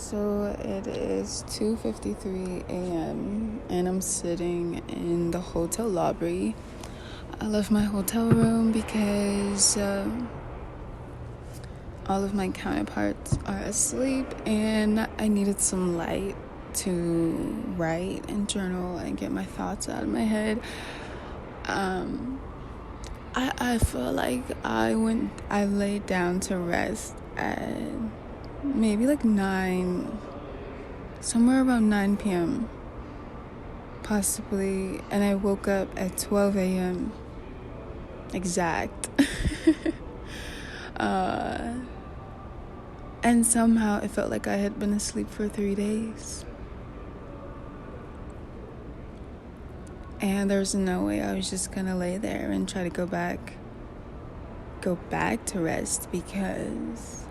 So it is 2:53 a.m. and I'm sitting in the hotel lobby. I left my hotel room because all of my counterparts are asleep and I needed some light to write and journal and get my thoughts out of my head. I feel like I laid down to rest at maybe like 9, somewhere around 9 p.m. possibly, and I woke up at 12 a.m. exact. And somehow it felt like I had been asleep for 3 days. And there's no way I was just gonna lay there and try to go back to rest, because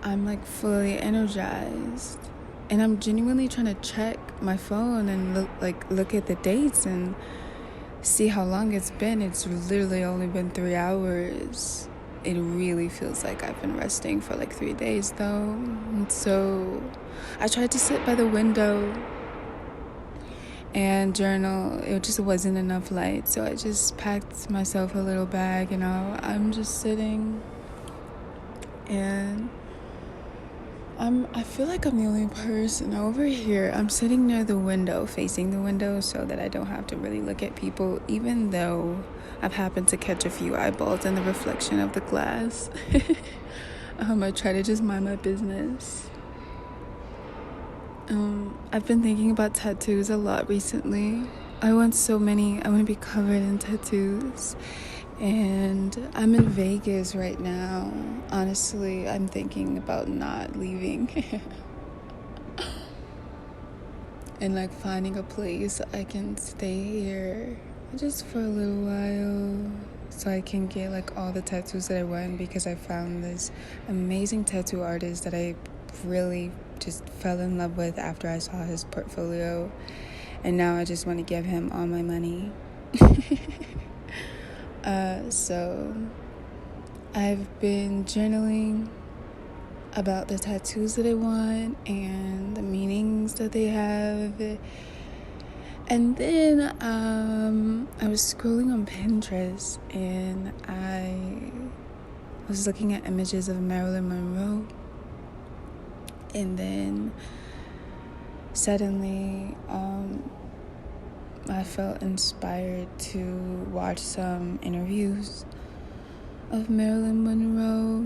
I'm like fully energized and I'm genuinely trying to check my phone and look at the dates and see how long it's been. It's literally only been 3 hours. It really feels like I've been resting for like 3 days though. And so I tried to sit by the window and journal. It just wasn't enough light, so I just packed myself a little bag and I'm just sitting, and I feel like I'm the only person over here. I'm sitting near the window, facing the window, so that I don't have to really look at people, even though I've happened to catch a few eyeballs in the reflection of the glass. I try to just mind my business. I've been thinking about tattoos a lot recently. I want to be covered in tattoos. And I'm in Vegas right now. Honestly, I'm thinking about not leaving. And like finding a place I can stay here just for a little while, so I can get like all the tattoos that I want, because I found this amazing tattoo artist that I really just fell in love with after I saw his portfolio, and now I just want to give him all my money. So I've been journaling about the tattoos that I want and the meanings that they have. And then I was scrolling on Pinterest and I was looking at images of Marilyn Monroe. And then suddenly I felt inspired to watch some interviews of Marilyn Monroe.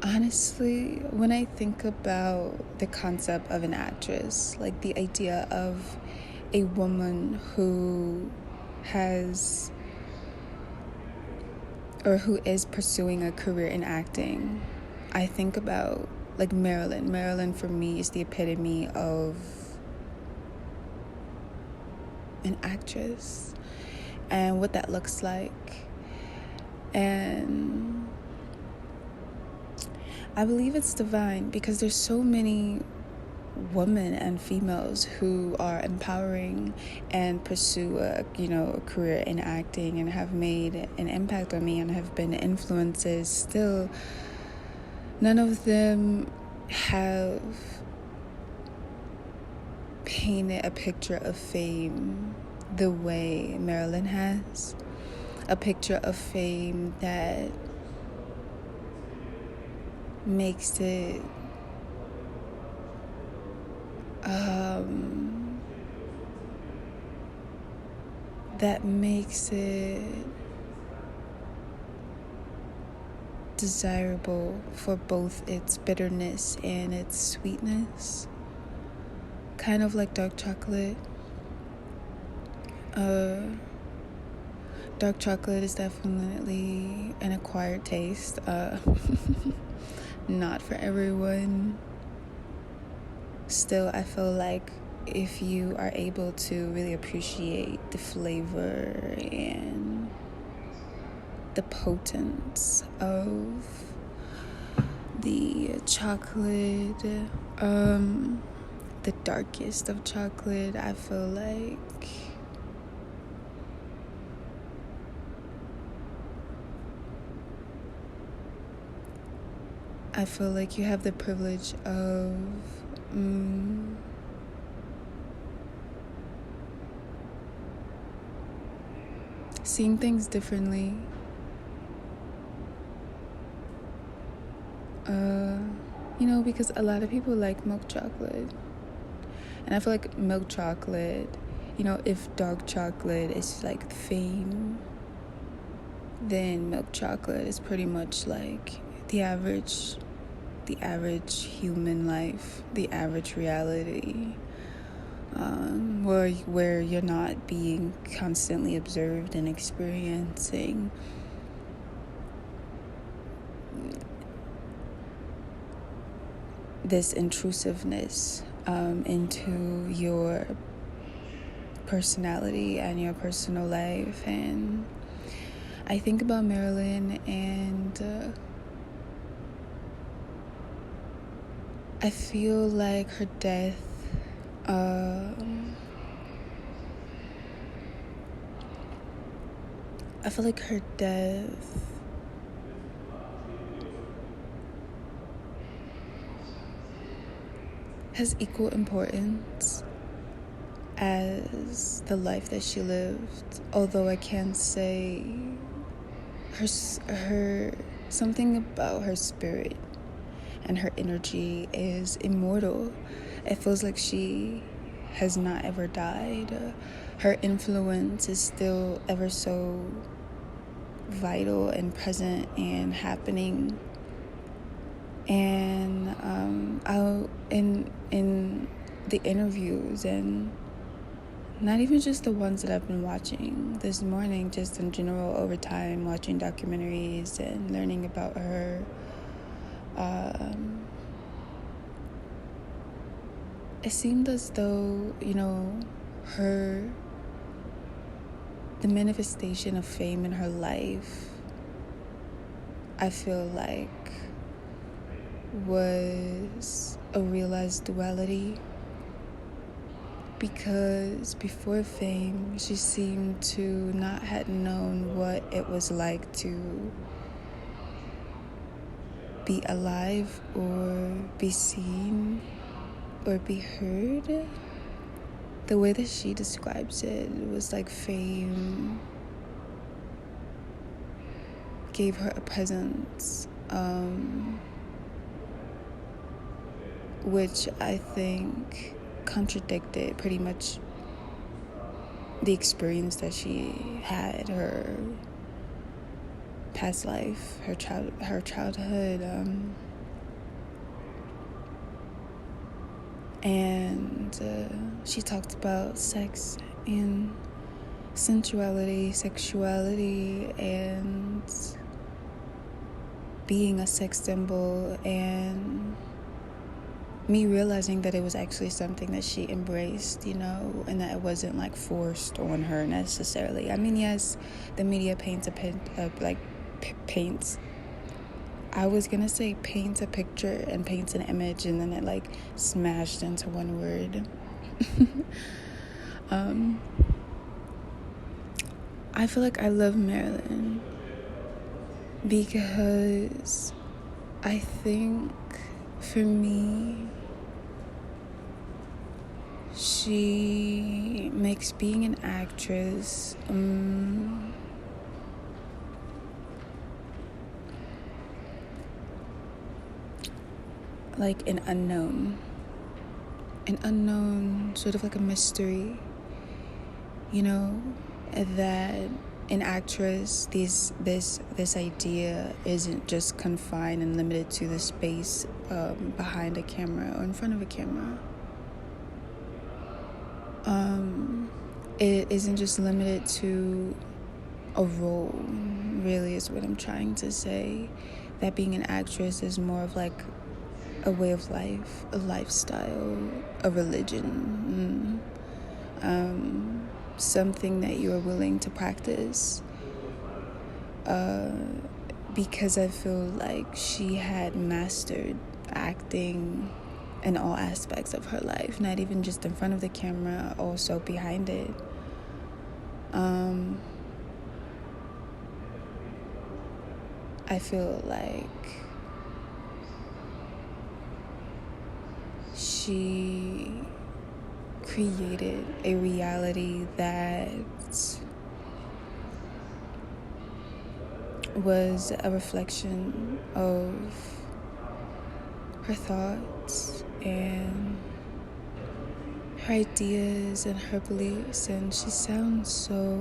Honestly, when I think about the concept of an actress, like the idea of a woman who has or who is pursuing a career in acting, I think about like Marilyn. Marilyn for me is the epitome of an actress and what that looks like. And I believe it's divine, because there's so many women and females who are empowering and pursue a career in acting and have made an impact on me and have been influences. Still, none of them have painted a picture of fame the way Marilyn has. A picture of fame that makes it desirable for both its bitterness and its sweetness, kind of like dark chocolate. Dark chocolate is definitely an acquired taste, not for everyone. Still, I feel like if you are able to really appreciate the flavor and the potence of the chocolate, the darkest of chocolate, I feel like I feel like you have the privilege of seeing things differently. Because a lot of people like milk chocolate. And I feel like milk chocolate, if dark chocolate is like fame, then milk chocolate is pretty much like the average human life, the average reality, where you're not being constantly observed and experiencing this intrusiveness into your personality and your personal life. And I think about Marilyn, and I feel like her death has equal importance as the life that she lived. Although I can say her something about her spirit and her energy is immortal. It feels like she has not ever died. Her influence is still ever so vital and present and happening. And in the interviews, and not even just the ones that I've been watching this morning, just in general over time, watching documentaries and learning about her, it seemed as though, the manifestation of fame in her life, I feel like, was a realized duality. Because before fame, she seemed to not have known what it was like to be alive or be seen or be heard. The way that she describes it was like fame gave her a presence, which I think contradicted pretty much the experience that she had, her past life, her childhood, and she talked about sex and sensuality, sexuality, and being a sex symbol, and me realizing that it was actually something that she embraced, and that it wasn't like forced on her necessarily. I mean, yes, the media paints I was gonna say paints a picture and paints an image, and then it like smashed into one word. I feel like I love Marilyn because I think for me, she makes being an actress like an unknown, sort of like a mystery, that an actress, this idea isn't just confined and limited to the space behind a camera or in front of a camera. It isn't just limited to a role, really, is what I'm trying to say. That being an actress is more of like a way of life, a lifestyle, a religion, something that you are willing to practice. Because I feel like she had mastered acting in all aspects of her life, not even just in front of the camera, also behind it. I feel like she created a reality that was a reflection of her thoughts and her ideas and her beliefs, and she sounds so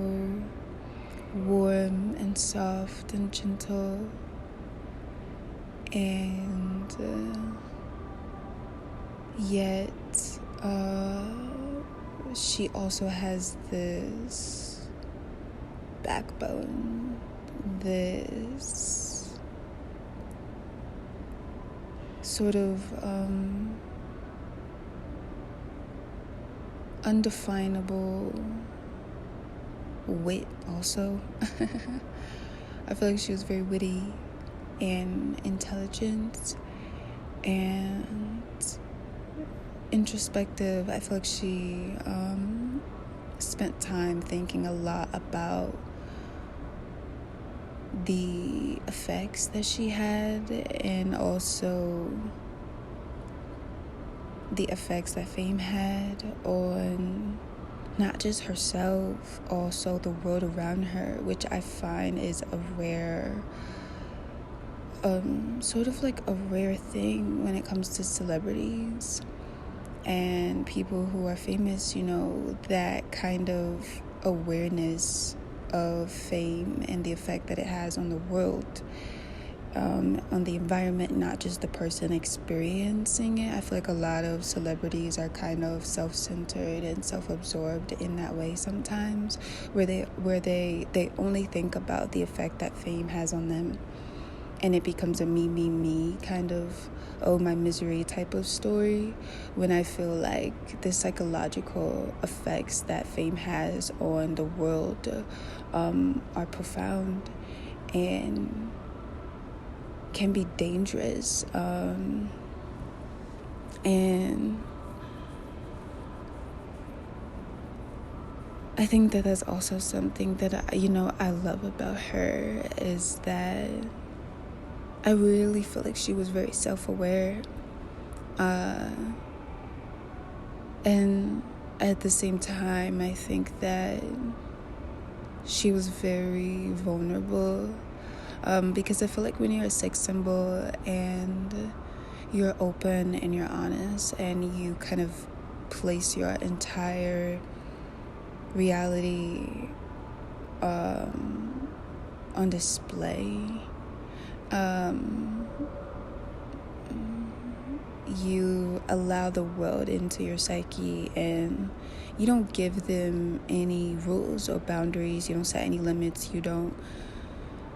warm and soft and gentle, and yet she also has this backbone, this sort of undefinable wit also. I feel like she was very witty and intelligent and introspective. I feel like she spent time thinking a lot about the effects that she had, and also the effects that fame had on not just herself, also the world around her, which I find is a rare sort of like a rare thing when it comes to celebrities and people who are famous. You know, that kind of awareness of fame and the effect that it has on the world, on the environment, not just the person experiencing it. I feel like a lot of celebrities are kind of self-centered and self-absorbed in that way sometimes, where they only think about the effect that fame has on them, and it becomes a me kind of, oh, my misery type of story, when I feel like the psychological effects that fame has on the world are profound and can be dangerous. And I think that that's also something that I love about her, is that I really feel like she was very self-aware, and at the same time I think that she was very vulnerable, because I feel like when you're a sex symbol and you're open and you're honest and you kind of place your entire reality on display, you allow the world into your psyche, and you don't give them any rules or boundaries. You don't set any limits. You don't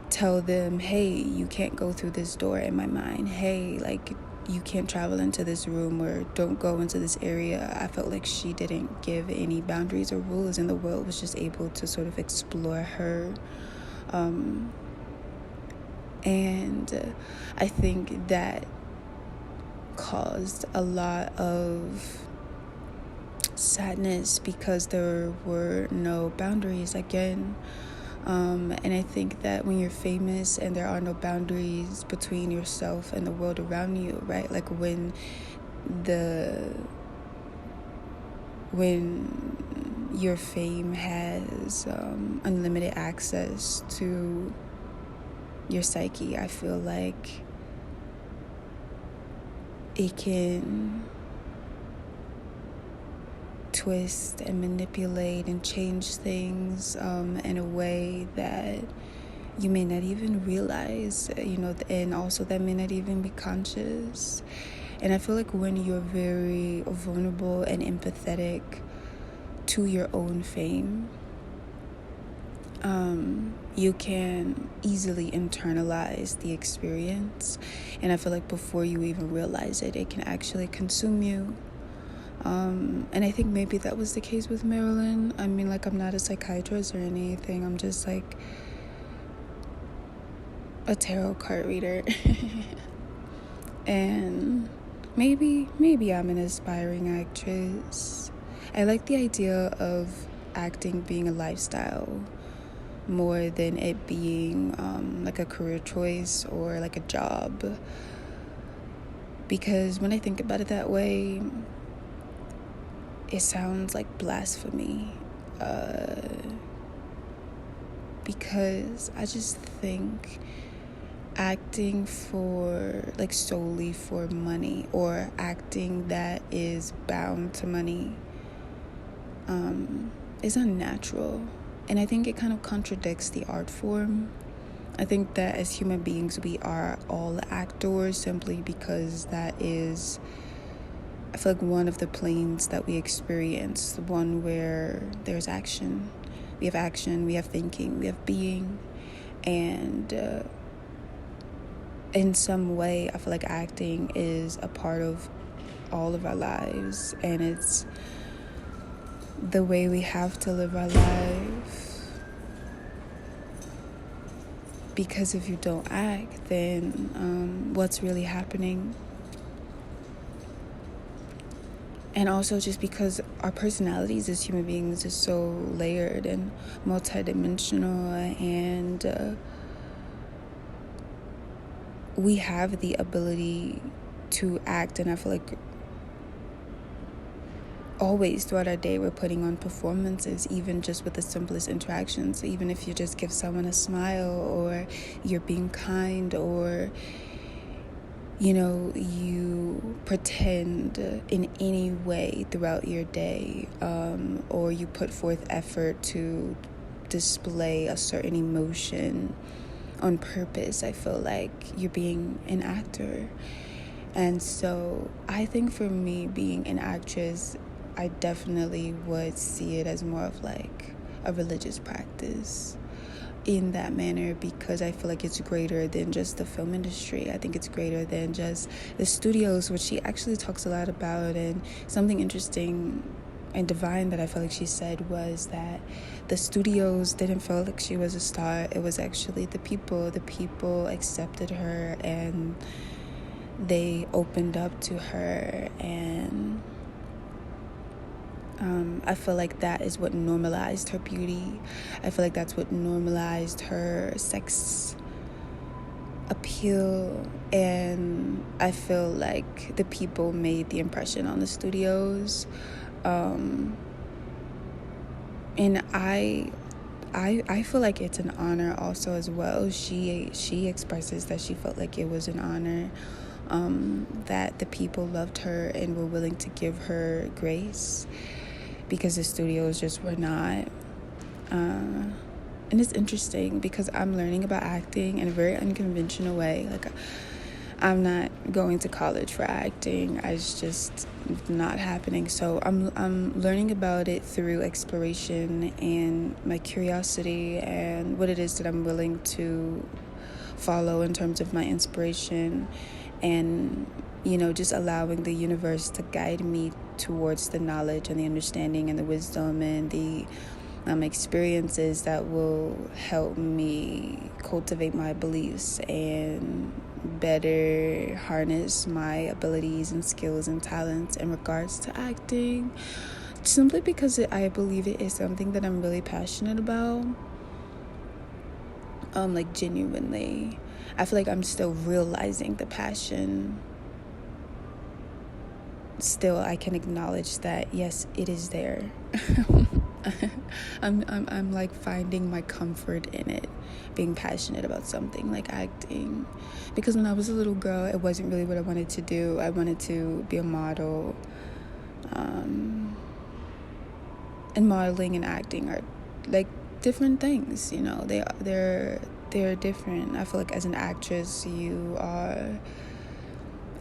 tell them, hey, you can't go through this door in my mind. Hey, like, you can't travel into this room, or don't go into this area. I felt like she didn't give any boundaries or rules, and the world was just able to sort of explore her. And I think that caused a lot of sadness because there were no boundaries again. And I think that when you're famous and there are no boundaries between yourself and the world around you, right? Like when your fame has unlimited access to your psyche, I feel like it can twist and manipulate and change things in a way that you may not even realize, and also that may not even be conscious. And I feel like when you're very vulnerable and empathetic to your own fame, you can easily internalize the experience, and I feel like before you even realize it, it can actually consume you. And I think maybe that was the case with Marilyn. I mean, like, I'm not a psychiatrist or anything. I'm just like a tarot card reader. And maybe I'm an aspiring actress. I like the idea of acting being a lifestyle more than it being like a career choice or like a job. Because when I think about it that way, it sounds like blasphemy, because I just think acting for like solely for money, or acting that is bound to money, is unnatural. And I think it kind of contradicts the art form. I think that as human beings, we are all actors simply because that is, I feel like, one of the planes that we experience, the one where there's action. We have action, we have thinking, we have being. And in some way, I feel like acting is a part of all of our lives. And it's the way we have to live our life. Because if you don't act, then what's really happening? And also just because our personalities as human beings is so layered and multidimensional, and we have the ability to act. And I feel like always throughout our day we're putting on performances, even just with the simplest interactions. Even if you just give someone a smile, or you're being kind, or you pretend in any way throughout your day, or you put forth effort to display a certain emotion on purpose, I feel like you're being an actor. And so I think for me, being an actress, I definitely would see it as more of like a religious practice in that manner, because I feel like it's greater than just the film industry. I think it's greater than just the studios, which she actually talks a lot about. And something interesting and divine that I feel like she said was that the studios didn't feel like she was a star. It was actually the people. The people accepted her and they opened up to her. And I feel like that is what normalized her beauty. I feel like that's what normalized her sex appeal. And I feel like the people made the impression on the studios. And I feel like it's an honor also as well. She expresses that she felt like it was an honor, that the people loved her and were willing to give her grace, because the studios just were not. And it's interesting because I'm learning about acting in a very unconventional way. Like, I'm not going to college for acting. It's just not happening. So I'm learning about it through exploration and my curiosity, and what it is that I'm willing to follow in terms of my inspiration, and just allowing the universe to guide me towards the knowledge and the understanding and the wisdom and the experiences that will help me cultivate my beliefs and better harness my abilities and skills and talents in regards to acting, simply because I believe it is something that I'm really passionate about. Like, genuinely, I feel like I'm still realizing the passion. Still, I can acknowledge that, yes, it is there. I'm like finding my comfort in it, being passionate about something like acting, because when I was a little girl, it wasn't really what I wanted to do. I wanted to be a model, and modeling and acting are like different things. They're different. I feel like as an actress,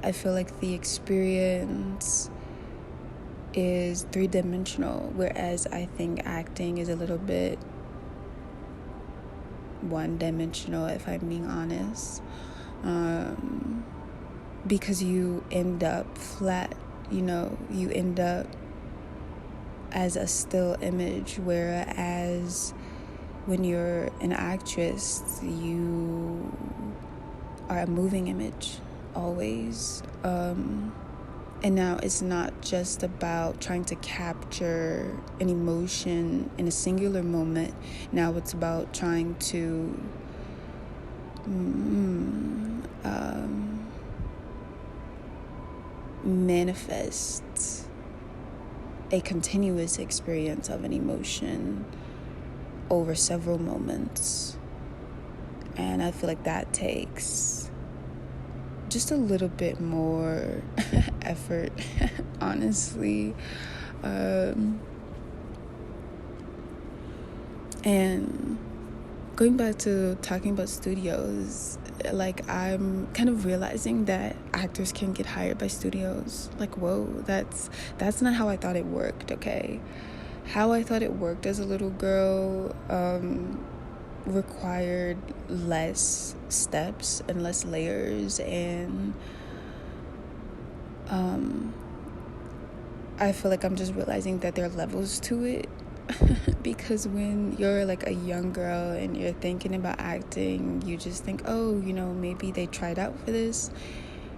I feel like the experience is three-dimensional, whereas I think acting is a little bit one-dimensional, if I'm being honest, because you end up flat. You end up as a still image, whereas when you're an actress, you are a moving image always. And now it's not just about trying to capture an emotion in a singular moment. Now it's about trying to manifest a continuous experience of an emotion over several moments. And I feel like that takes just a little bit more effort, honestly. And going back to talking about studios, like, I'm kind of realizing that actors can get hired by studios. Like, whoa, that's not how I thought it worked, okay? How I thought it worked as a little girl required less steps and less layers, and I feel like I'm just realizing that there are levels to it. Because when you're like a young girl and you're thinking about acting, you just think, oh, maybe they tried out for this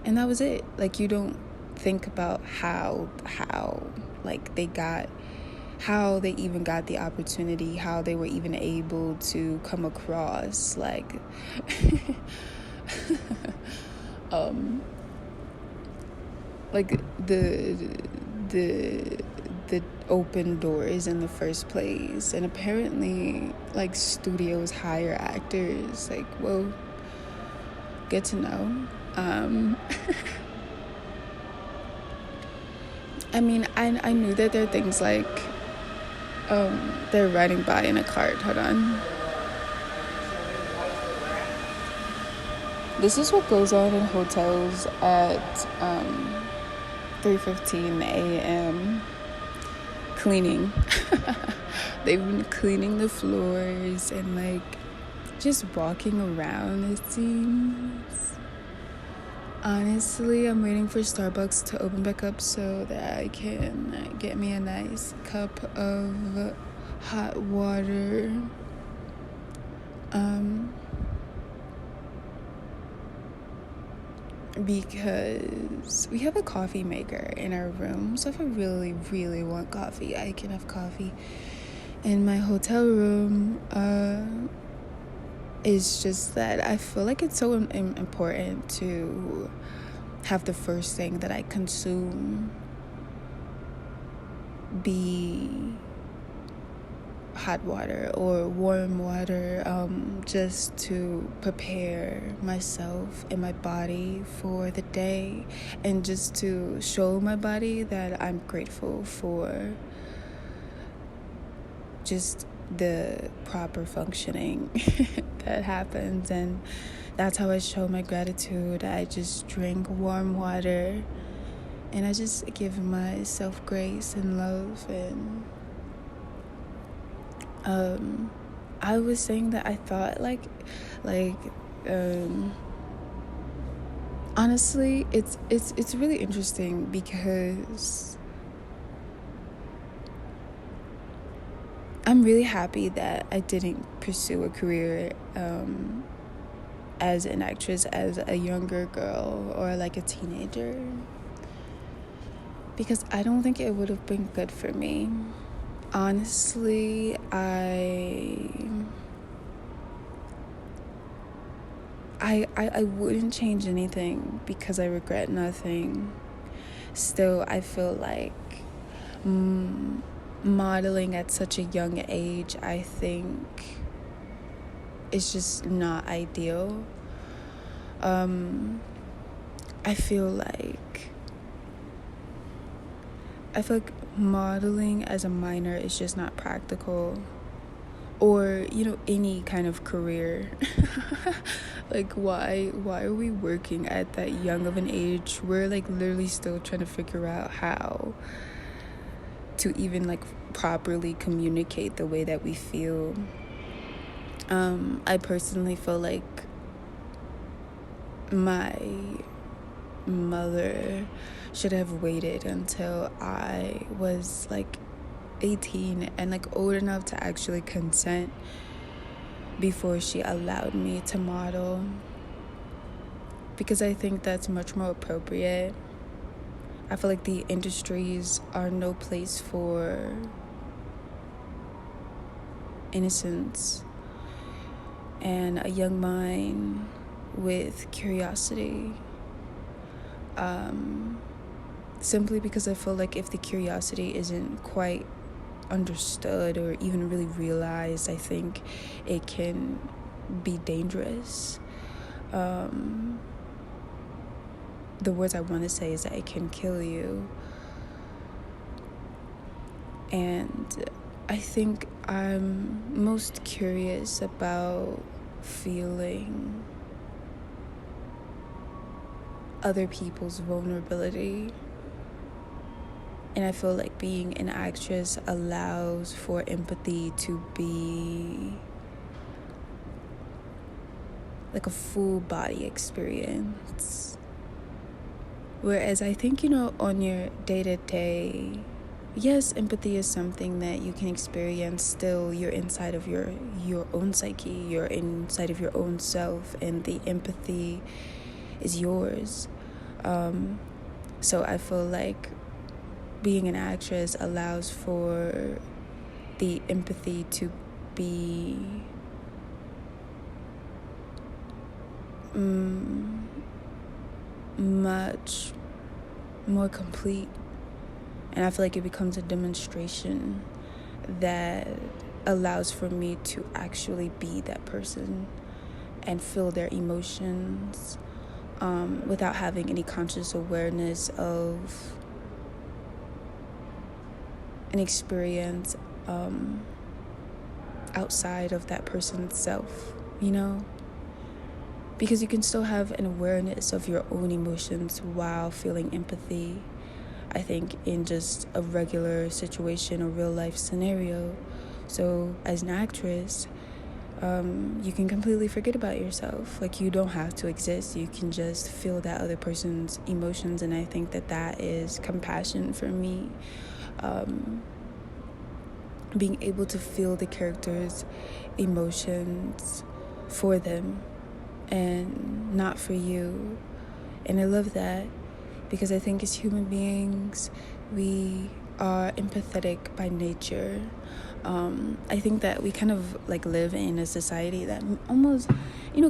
and that was it. Like, you don't think about how like how they even got the opportunity, how they were even able to come across like like the open doors in the first place. And apparently, like, studios hire actors. Like, whoa, good to know. I mean, I knew that there are things like they're riding by in a cart. Hold on. This is what goes on in hotels at 3:15 a.m. Cleaning. They've been cleaning the floors and like just walking around, it seems. Honestly, I'm waiting for Starbucks to open back up so that I can get me a nice cup of hot water. Because we have a coffee maker in our room, so if I really, really want coffee, I can have coffee in my hotel room. It's just that I feel like it's so important to have the first thing that I consume be hot water or warm water, just to prepare myself and my body for the day, and just to show my body that I'm grateful for just the proper functioning that happens. And that's how I show my gratitude. I just drink warm water and I just give myself grace and love. And I was saying that I thought like honestly, it's really interesting because I'm really happy that I didn't pursue a career as an actress as a younger girl or like a teenager, because I don't think it would have been good for me. Honestly, I wouldn't change anything because I regret nothing. Still, I feel like modeling at such a young age, I think, is just not ideal. I feel like modeling as a minor is just not practical, or any kind of career. Like, why are we working at that young of an age? We're like literally still trying to figure out how to even like properly communicate the way that we feel. I personally feel like my mother should have waited until I was like 18 and like old enough to actually consent before she allowed me to model, because I think that's much more appropriate. I feel like the industries are no place for innocence and a young mind with curiosity. simply because I feel like if the curiosity isn't quite understood or even really realized, I think it can be dangerous. The words I want to say is that it can kill you. And I think I'm most curious about feeling other people's vulnerability. And I feel like being an actress allows for empathy to be like a full body experience. Whereas I think, on your day-to-day, yes, empathy is something that you can experience. Still, you're inside of your own psyche, you're inside of your own self, and the empathy is yours. So I feel like being an actress allows for the empathy to be much more complete. And I feel like it becomes a demonstration that allows for me to actually be that person and feel their emotions without having any conscious awareness of an experience outside of that person's self, Because you can still have an awareness of your own emotions while feeling empathy, I think, in just a regular situation or real life scenario. So as an actress, you can completely forget about yourself. Like, you don't have to exist. You can just feel that other person's emotions. And I think that is compassion for me. Being able to feel the character's emotions for them and not for you. And I love that, because I think as human beings, we are empathetic by nature. I think that we kind of live in a society that almost,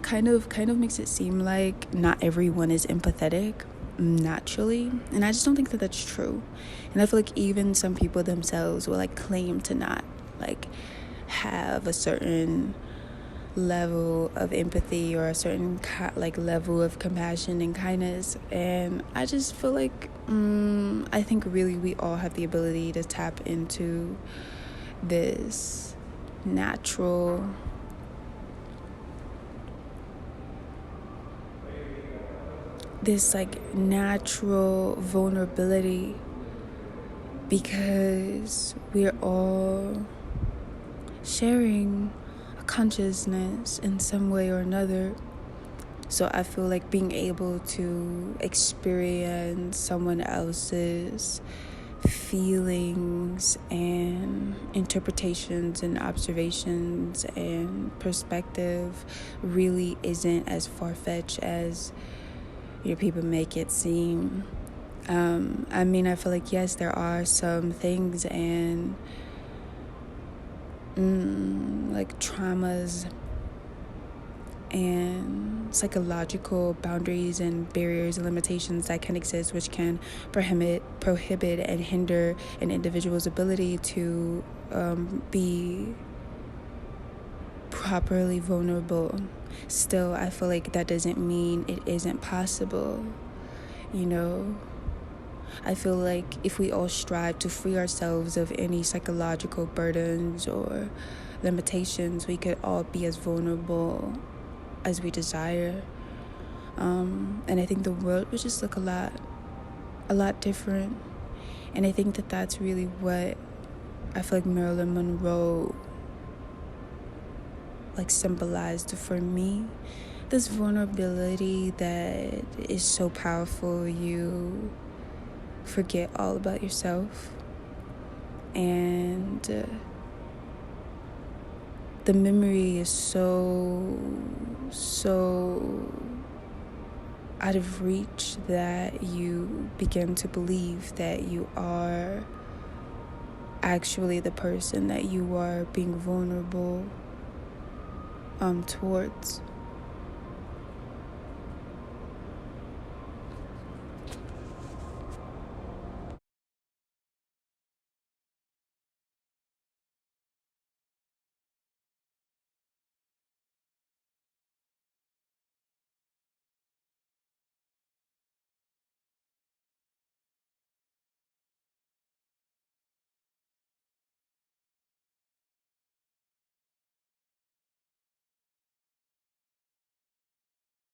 kind of makes it seem like not everyone is empathetic naturally. And I just don't think that that's true. And I feel like even some people themselves will claim to not have a certain level of empathy or a certain level of compassion and kindness. And I just feel like I think really we all have the ability to tap into this natural vulnerability, because we're all sharing a consciousness in some way or another. So I feel like being able to experience someone else's feelings and interpretations and observations and perspective really isn't as far-fetched as people make it seem. I feel like, yes, there are some things and traumas and psychological boundaries and barriers and limitations that can exist, which can prohibit and hinder an individual's ability to be properly vulnerable. Still, I feel like that doesn't mean it isn't possible. I feel like if we all strive to free ourselves of any psychological burdens or limitations, we could all be as vulnerable as we desire. And I think the world would just look a lot different. And I think that that's really what I feel like Marilyn Monroe symbolized for me. This vulnerability that is so powerful. You forget all about yourself, and the memory is so out of reach that you begin to believe that you are actually the person that you are being vulnerable towards.